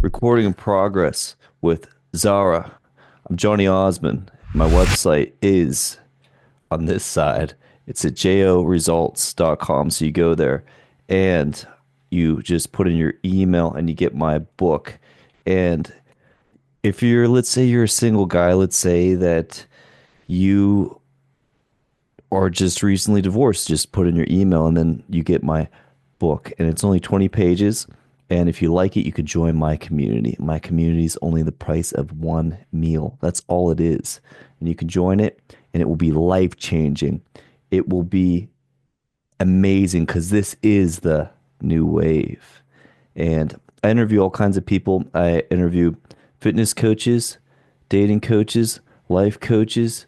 Recording in progress with Zahra. I'm Johnny Osmond. My website is on this side. It's at joresults.com. So you go there and you just put in your email and you get my book. And if you're, let's say you're a single guy, let's say that you are just recently divorced, just put in your email and then you get my book. And it's only 20 pages. And if you like it, you could join my community. My community is only the price of one meal. That's all it is. And you can join it and it will be life changing. It will be amazing because this is the new wave. And I interview all kinds of people. I interview fitness coaches, dating coaches, life coaches,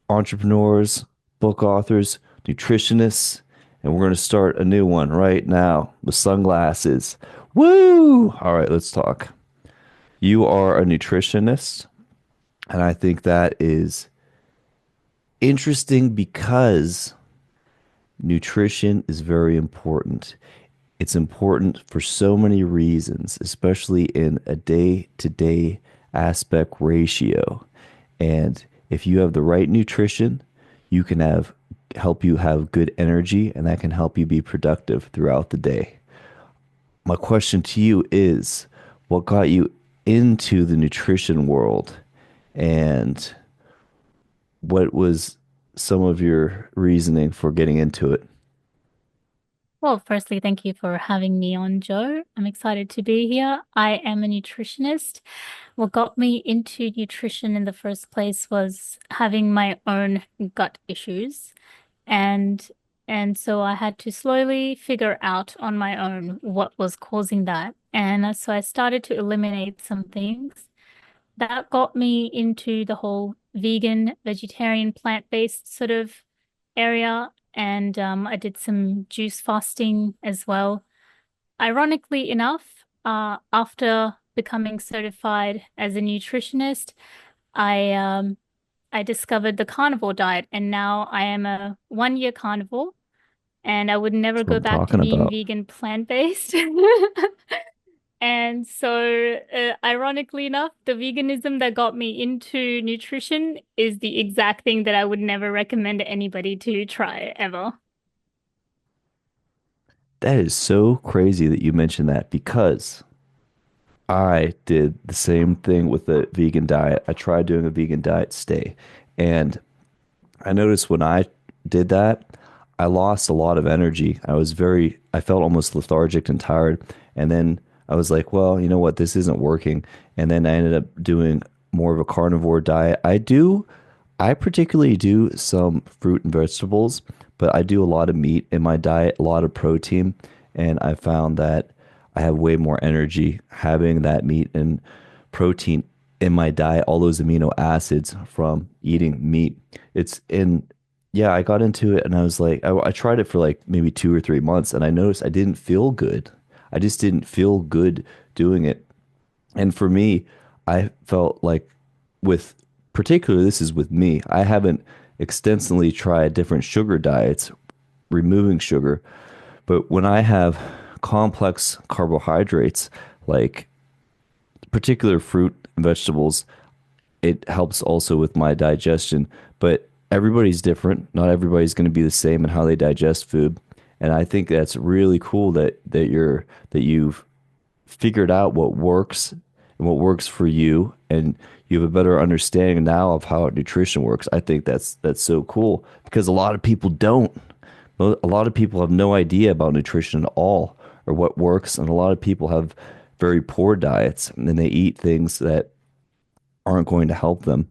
entrepreneurs, book authors, nutritionists, and we're going to start a new one right now with sunglasses. Woo! All right, let's talk. You are a nutritionist, and I think that is interesting because nutrition is very important. It's important for so many reasons, especially in a day-to-day aspect ratio. And if you have the right nutrition, you can have help you have good energy and that can help you be productive throughout the day. My question to you is what got you into the nutrition world and what was some of your reasoning for getting into it? Well, firstly, thank you for having me on, Joe. I'm excited to be here. I am a nutritionist. What got me into nutrition in the first place was having my own gut issues. And and so I had to slowly figure out on my own what was causing that. And so I started to eliminate some things. That got me into the whole vegan, vegetarian, plant-based sort of area. And I did some juice fasting as well. Ironically enough, after becoming certified as a nutritionist, I I discovered the carnivore diet, and now I am a 1 year carnivore, and I would never That's what go I'm back to talking being about. vegan plant-based. And so, ironically enough, the veganism that got me into nutrition is the exact thing that I would never recommend anybody to try ever. That is so crazy that you mentioned that because I did the same thing with the vegan diet. I tried doing a vegan diet stay, and I noticed when I did that, I lost a lot of energy. I felt almost lethargic and tired. And then I was like, well, you know what? This isn't working. And then I ended up doing more of a carnivore diet. I particularly do some fruit and vegetables, but I do a lot of meat in my diet, a lot of protein. And I found that I have way more energy having that meat and protein in my diet, all those amino acids from eating meat. It's in, yeah, I got into it and I was like, I tried it for like maybe 2 or 3 months and I noticed I didn't feel good. I just didn't feel good doing it. And for me, I felt like with particularly this is with me, I haven't extensively tried different sugar diets, removing sugar, but when I have complex carbohydrates like particular fruit and vegetables, it helps also with my digestion. But everybody's different. Not everybody's going to be the same in how they digest food. And I think that's really cool that you've figured out what works and what works for you, and you have a better understanding now of how nutrition works. I think that's so cool because a lot of people don't. A lot of people have no idea about nutrition at all or what works, and a lot of people have very poor diets and they eat things that aren't going to help them.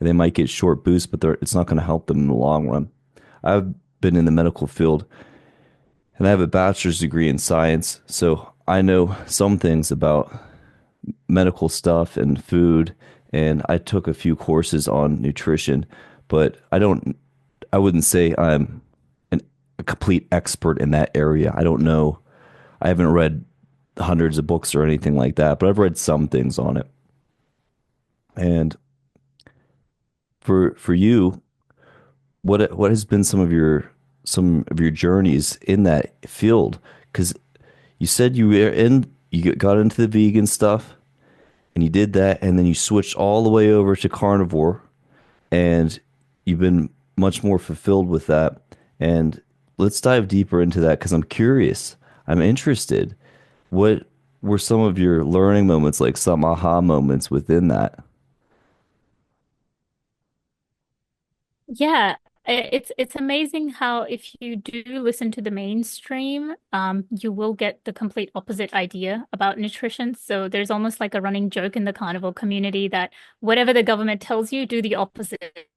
And they might get short boosts, but it's not going to help them in the long run. I've been in the medical field and I have a bachelor's degree in science, so I know some things about medical stuff and food. And I took a few courses on nutrition, but I wouldn't say I'm a complete expert in that area. I don't know. I haven't read hundreds of books or anything like that, but I've read some things on it. And for you, what has been some of your journeys in that field? Because you said you were in. got into the vegan stuff and you did that, and then you switched all the way over to carnivore, and you've been much more fulfilled with that. And let's dive deeper into that because I'm curious. I'm interested. What were some of your learning moments, like some aha moments within that? Yeah, it's amazing how if you do listen to the mainstream, you will get the complete opposite idea about nutrition. So there's almost like a running joke in the carnivore community that whatever the government tells you, do the opposite.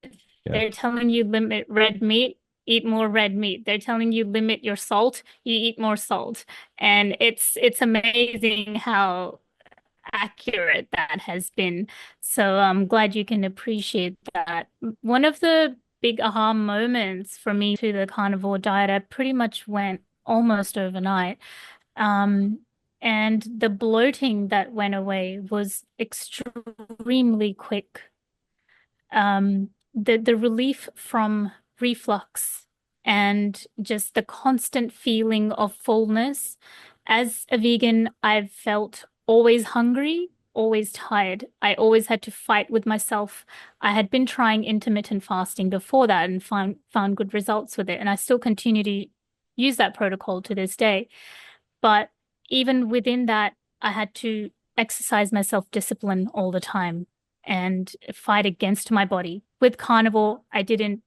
Yeah. They're telling you limit red meat, eat more red meat. They're telling you limit your salt, you eat more salt. And it's amazing how accurate that has been. So I'm glad you can appreciate that. One of the big aha moments for me to the carnivore diet, I pretty much went almost overnight. Um, and the bloating that went away was extremely quick. The relief from reflux and just the constant feeling of fullness. As a vegan, I've felt always hungry, always tired. I always had to fight with myself. I had been trying intermittent fasting before that and found good results with it, and I still continue to use that protocol to this day. But even within that, I had to exercise my self-discipline all the time and fight against my body. With carnivore, I didn't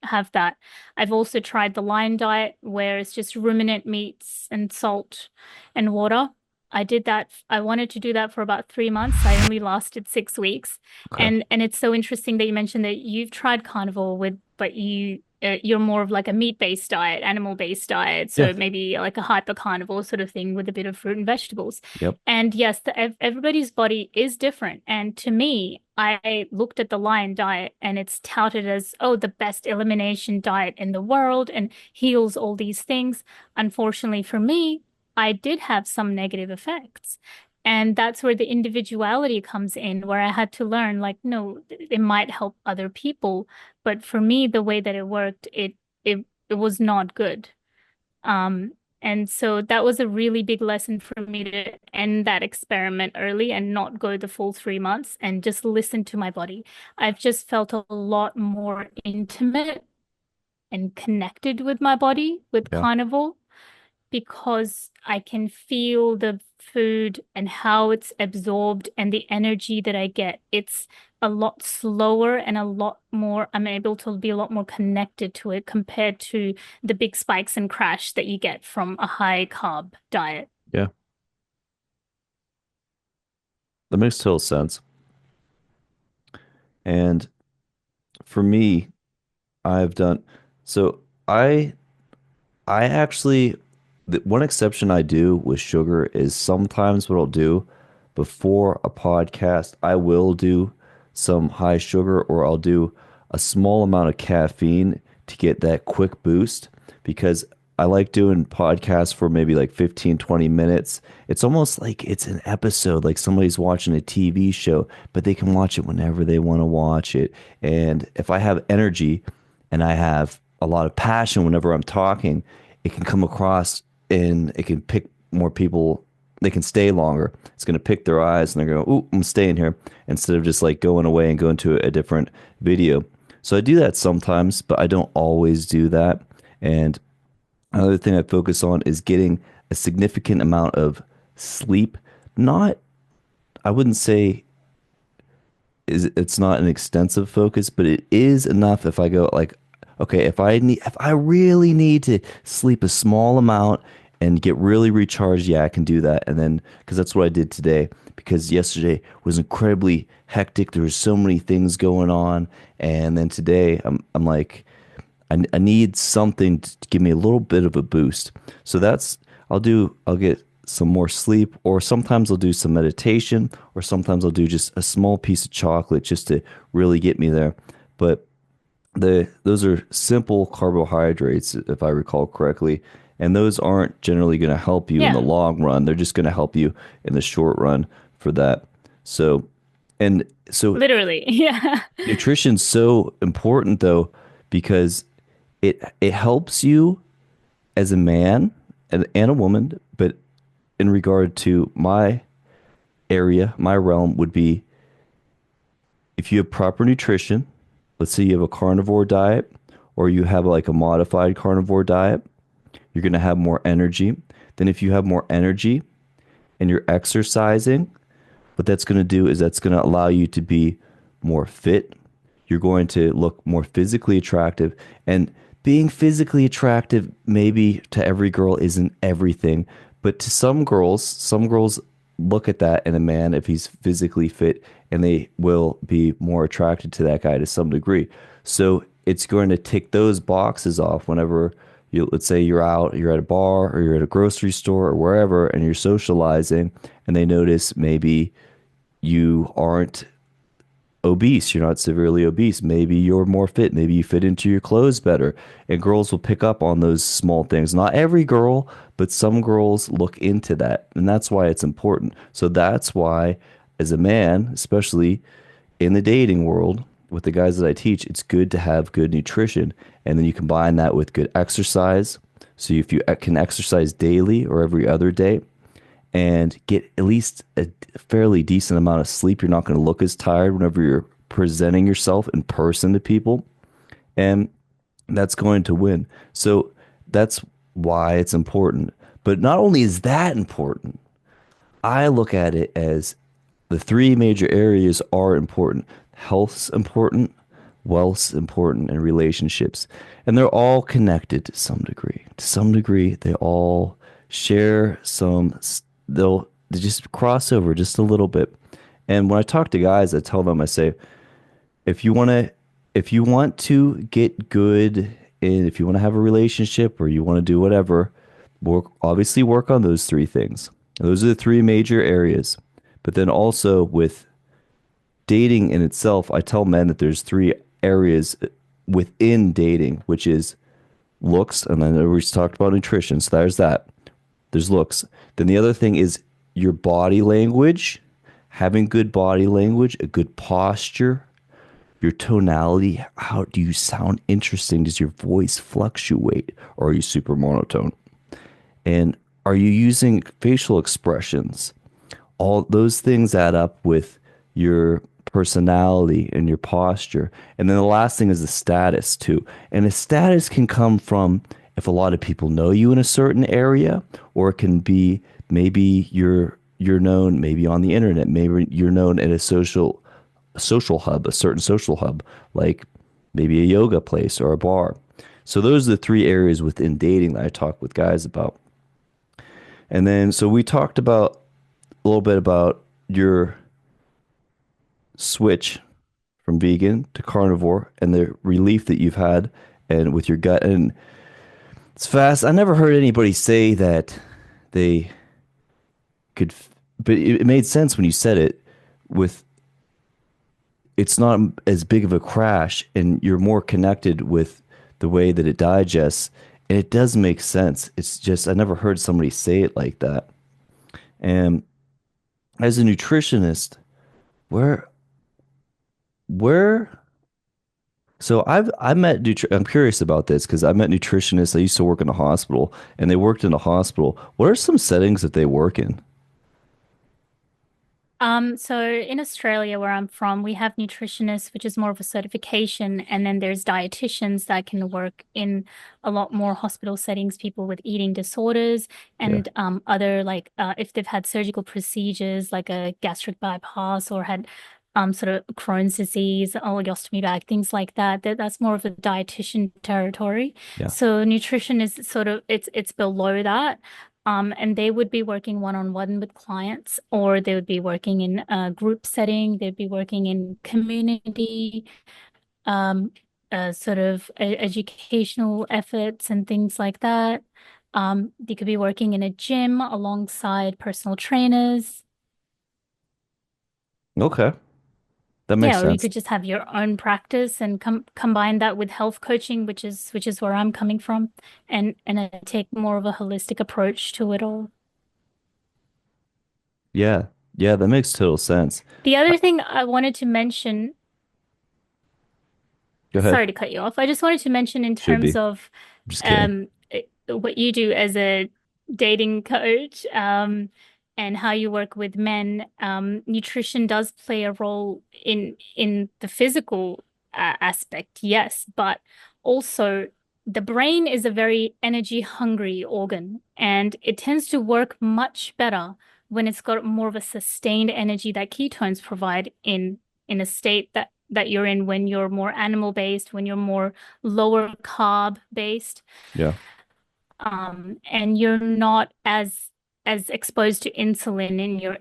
have that. I've also tried the lion diet where it's just ruminant meats and salt and water. I did that. I wanted to do that for about 3 months. I only lasted 6 weeks. Okay. And it's so interesting that you mentioned that you've tried carnivore with, but you're more of like a meat-based diet, animal-based diet, Yeah. so maybe like a hyper carnivore sort of thing with a bit of fruit and vegetables. Yep. And yes, everybody's body is different. And to me, I looked at the Lion diet and it's touted as, oh, the best elimination diet in the world and heals all these things. Unfortunately for me, I did have some negative effects. And that's where the individuality comes in, where I had to learn, like, no, it might help other people, but for me, the way that it worked, it was not good. Um, and so that was a really big lesson for me to end that experiment early and not go the full 3 months and just listen to my body. I've just felt a lot more intimate and connected with my body with Yeah. carnivore because I can feel the food and how it's absorbed and the energy that I get. It's a lot slower and a lot more, I'm able to be a lot more connected to it compared to the big spikes and crash that you get from a high carb diet. Yeah. That makes total sense. And for me, I've done so I actually, the one exception I do with sugar is sometimes what I'll do before a podcast, I will do some high sugar or I'll do a small amount of caffeine to get that quick boost because I like doing podcasts for maybe like 15, 20 minutes. It's almost like it's an episode, like somebody's watching a TV show, but they can watch it whenever they want to watch it. And if I have energy, and I have a lot of passion whenever I'm talking, it can come across and it can pick more people. They can stay longer. It's going to pick their eyes and they're going, "Ooh, I'm staying here," instead of just like going away and going to a different video. So I do that sometimes, but I don't always do that. And another thing I focus on is getting a significant amount of sleep. Not, I wouldn't say it's not an extensive focus, but it is enough if I go like, okay, if I really need to sleep a small amount and get really recharged, yeah, I can do that. And then because that's what I did today, because yesterday was incredibly hectic. There was so many things going on, and then today I'm like I need something to give me a little bit of a boost. So that's I'll get some more sleep, or sometimes I'll do some meditation, or sometimes I'll do just a small piece of chocolate just to really get me there. But those are simple carbohydrates, if I recall correctly, and those aren't generally going to help you in the Yeah, long run. They're just going to help you in the short run for that. So, and so literally. Yeah. nutrition's so important though, because it helps you as a man and a woman, but in regard to my area, my realm would be if you have proper nutrition, let's say you have a carnivore diet or you have like a modified carnivore diet, you're going to have more energy. Then if you have more energy and you're exercising, what that's going to do is that's going to allow you to be more fit. You're going to look more physically attractive. And being physically attractive, maybe to every girl isn't everything, but to some girls look at that in a man if he's physically fit and they will be more attracted to that guy to some degree. So it's going to tick those boxes off whenever you, let's say you're out, you're at a bar or you're at a grocery store or wherever and you're socializing and they notice maybe you aren't obese, you're not severely obese. Maybe you're more fit. Maybe you fit into your clothes better. And girls will pick up on those small things. Not every girl, but some girls look into that. And that's why it's important. So that's why, as a man, especially in the dating world, with the guys that I teach, it's good to have good nutrition. And then you combine that with good exercise. So if you can exercise daily or every other day, and get at least a fairly decent amount of sleep. You're not going to look as tired whenever you're presenting yourself in person to people, and that's going to win. So that's why it's important. But not only is that important, I look at it as the three major areas are important. Health's important, wealth's important, and relationships. And they're all connected to some degree. To some degree, they all share some, they just cross over just a little bit. And when I talk to guys, I tell them, I say, if you want to, if you want to get good and if you want to have a relationship or you want to do whatever, obviously work on those three things. Those are the three major areas. But then also with dating in itself, I tell men that there's three areas within dating, which is looks, and then we just talked about nutrition. So there's that. There's looks. Then the other thing is your body language, having good body language, a good posture, your tonality. How do you sound interesting? Does your voice fluctuate or are you super monotone? And are you using facial expressions? All those things add up with your personality and your posture. And then the last thing is the status too. And the status can come from if a lot of people know you in a certain area, or it can be maybe you're known maybe on the internet, maybe you're known at a social hub, a certain social hub, like maybe a yoga place or a bar. So those are the three areas within dating that I talk with guys about. And then so we talked about a little bit about your switch from vegan to carnivore and the relief that you've had and with your gut. And it's fast. I never heard anybody say that they could, but it made sense when you said it with it's not as big of a crash and you're more connected with the way that it digests. And it does make sense. It's just, I never heard somebody say it like that. And as a nutritionist, where where so I met I'm curious about this because I met nutritionists. I used to work in a hospital and they worked in a hospital. What are some settings that they work in? So in Australia, where I'm from, we have nutritionists, which is more of a certification, and then there's dietitians that can work in a lot more hospital settings, people with eating disorders Yeah. and other like if they've had surgical procedures like a gastric bypass or had sort of Crohn's disease, osteotomy bag, things like that. That's more of a dietitian territory. Yeah. So nutrition is sort of it's below that. And they would be working one-on-one with clients, or they would be working in a group setting. They'd be working in community, um, sort of educational efforts and things like that. They could be working in a gym alongside personal trainers. Okay. That makes Yeah, or you sense. could just have your own practice and combine that with health coaching, which is where I'm coming from, and take more of a holistic approach to it all. Yeah. Yeah, that makes total sense. The Uh, other thing I wanted to mention, Go ahead. sorry to cut you off. I just wanted to mention in Should be. terms of I'm just kidding. what you do as a dating coach, and how you work with men, nutrition does play a role in the physical aspect, yes, but also the brain is a very energy hungry organ, and it tends to work much better when it's got more of a sustained energy that ketones provide in a state that you're in when you're more animal based, when you're more lower carb based, Yeah. and you're not as exposed to insulin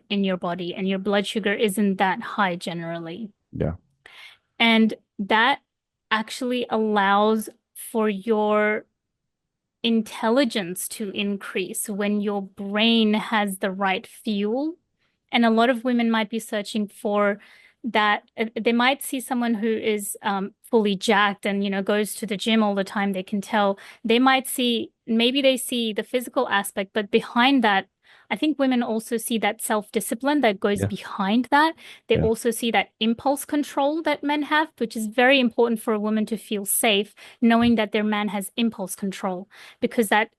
in your body, and your blood sugar isn't that high generally. Yeah. And that actually allows for your intelligence to increase when your brain has the right fuel. And a lot of women might be searching for that. They might see someone who is fully jacked and, goes to the gym all the time. They can tell. They might see, maybe they see the physical aspect, but behind that, I think women also see that self-discipline that goes Yeah. behind that. They Yeah. also see that impulse control that men have, which is very important for a woman to feel safe, knowing that their man has impulse control, because that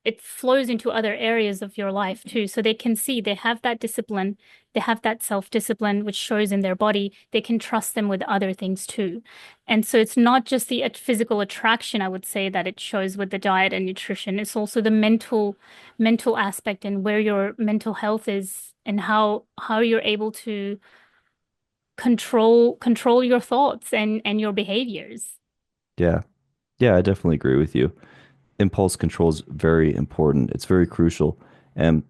it flows into other areas of your life too. So they can see they have that discipline, they have that self-discipline, which shows in their body. They can trust them with other things too. And so it's not just the physical attraction, I would say, that it shows with the diet and nutrition. It's also the mental aspect and where your mental health is and how you're able to control your thoughts and your behaviors. Yeah. Yeah, I definitely agree with you. Impulse control is very important. It's very crucial. And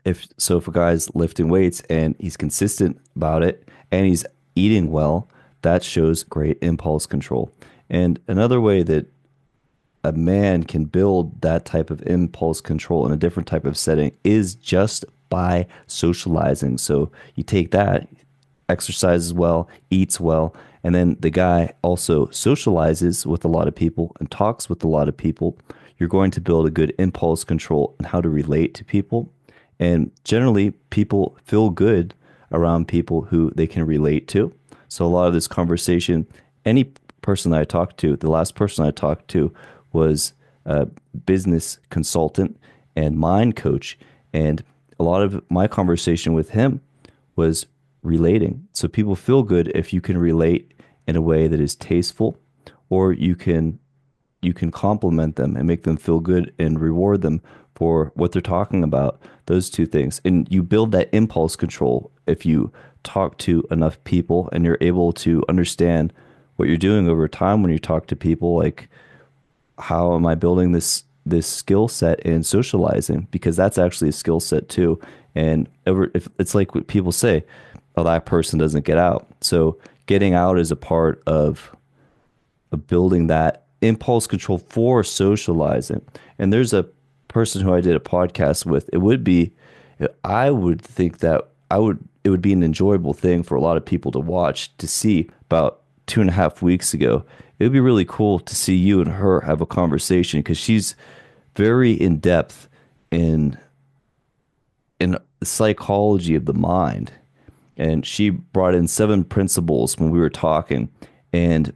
if a guy's lifting weights and he's consistent about it and he's eating well, that shows great impulse control. And another way that a man can build that type of impulse control in a different type of setting is just by socializing. So you take that, exercises well, eats well, and then the guy also socializes with a lot of people and talks with a lot of people. You're going to build a good impulse control and how to relate to people. And generally, people feel good around people who they can relate to. So a lot of this conversation, any person that I talked to, the last person I talked to was a business consultant and mind coach. And a lot of my conversation with him was relating. So people feel good if you can relate in a way that is tasteful, or you can compliment them and make them feel good and reward them for what they're talking about. Those two things. And you build that impulse control if you talk to enough people and you're able to understand what you're doing over time when you talk to people, like how am I building this skill set in socializing, because that's actually a skill set too. And if it's like what people say, oh, that person doesn't get out. So getting out is a part of building that impulse control for socializing. And there's a person who I did a podcast with. I would think that it would be an enjoyable thing for a lot of people to watch, to see about 2.5 weeks ago. It would be really cool to see you and her have a conversation because she's very in depth in in the psychology of the mind. And she brought in 7 principles when we were talking. And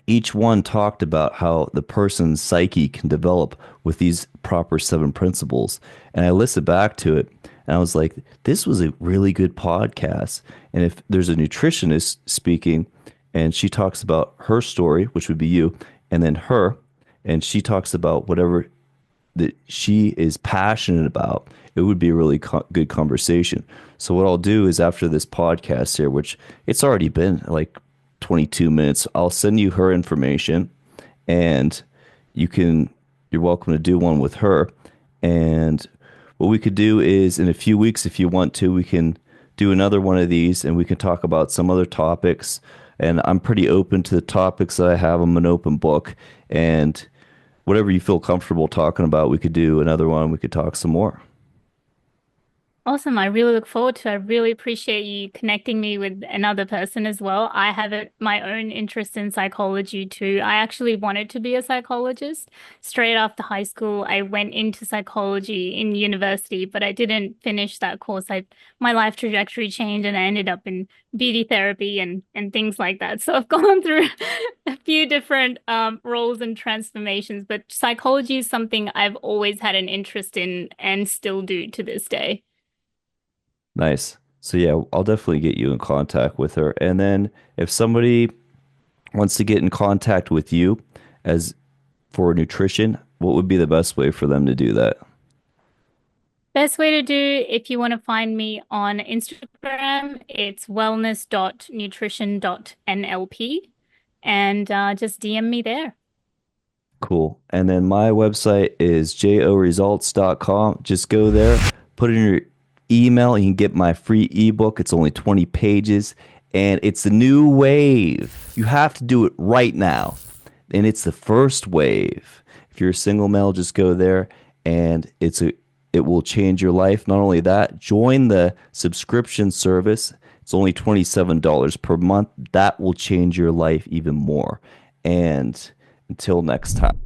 each one talked about how the person's psyche can develop with these proper 7 principles. And I listened back to it and I was like, this was a really good podcast. And if there's a nutritionist speaking and she talks about her story, which would be you, and then her, and she talks about whatever that she is passionate about, it would be a really good conversation. So what I'll do is after this podcast here, which it's already been like 22 minutes, I'll send you her information and you're welcome to do one with her. And what we could do is in a few weeks, if you want to, we can do another one of these and we can talk about some other topics. And I'm pretty open to the topics that I have. I'm an open book, and whatever you feel comfortable talking about, we could do another one. We could talk some more. Awesome. I really look forward to it. I really appreciate you connecting me with another person as well. I have my own interest in psychology too. I actually wanted to be a psychologist. Straight after high school, I went into psychology in university, but I didn't finish that course. My life trajectory changed and I ended up in beauty therapy and things like that. So I've gone through a few different roles and transformations, but psychology is something I've always had an interest in and still do to this day. Nice. So yeah, I'll definitely get you in contact with her. And then if somebody wants to get in contact with you as for nutrition, what would be the best way for them to do that? Best way to do if you want to find me on Instagram, it's wellness.nutrition.nlp and just DM me there. Cool. And then my website is joresults.com. Just go there, put in your email. You can get my free ebook. It's only 20 pages and it's the new wave. You have to do it right now. And it's the first wave. If you're a single male, just go there and it will change your life. Not only that, join the subscription service. It's only $27 per month. That will change your life even more. And until next time.